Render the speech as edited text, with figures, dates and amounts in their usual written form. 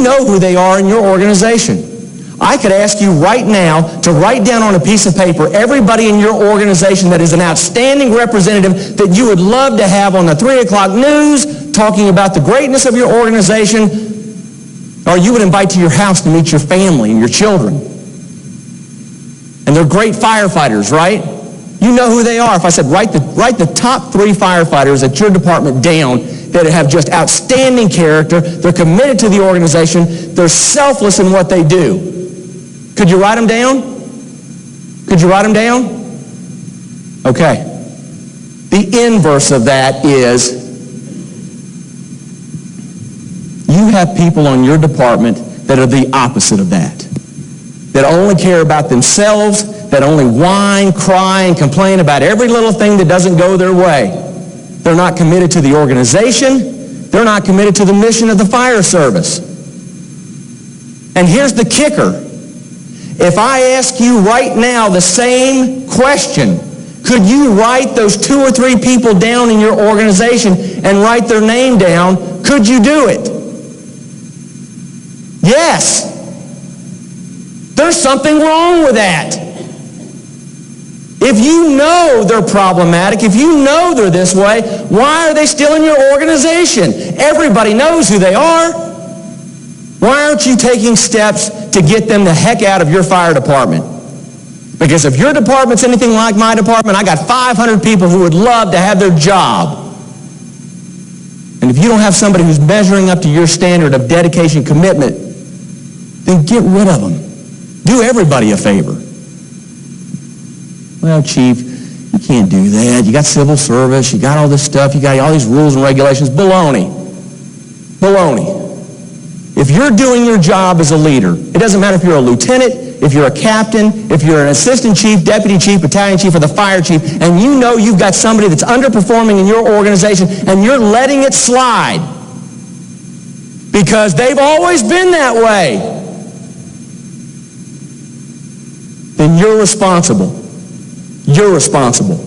know who they are in your organization. I could ask you right now to write down on a piece of paper everybody in your organization that is an outstanding representative that you would love to have on the 3 o'clock news talking about the greatness of your organization, or you would invite to your house to meet your family and your children. And they're great firefighters, right? You know who they are. If I said write the top 3 firefighters at your department down that have just outstanding character, they're committed to the organization, they're selfless in what they do. Could you write them down? Could you write them down? Okay. The inverse of that is you have people on your department that are the opposite of that only care about themselves, that only whine, cry, and complain about every little thing that doesn't go their way. They're not committed to the organization. They're not committed to the mission of the fire service. And here's the kicker. If I ask you right now the same question, could you write those 2 or 3 people down in your organization and write their name down? Could you do it? Yes. There's something wrong with that. If you know they're problematic, if you know they're this way, why are they still in your organization? Everybody knows who they are. Why aren't you taking steps to get them the heck out of your fire department? Because if your department's anything like my department, I got 500 people who would love to have their job. And if you don't have somebody who's measuring up to your standard of dedication, commitment, then get rid of them. Do everybody a favor. Well, Chief, you can't do that. You got civil service, you got all this stuff, you got all these rules and regulations. Baloney. Baloney. If you're doing your job as a leader, it doesn't matter if you're a lieutenant, if you're a captain, if you're an assistant chief, deputy chief, battalion chief, or the fire chief, and you know you've got somebody that's underperforming in your organization and you're letting it slide because they've always been that way, then you're responsible. You're responsible.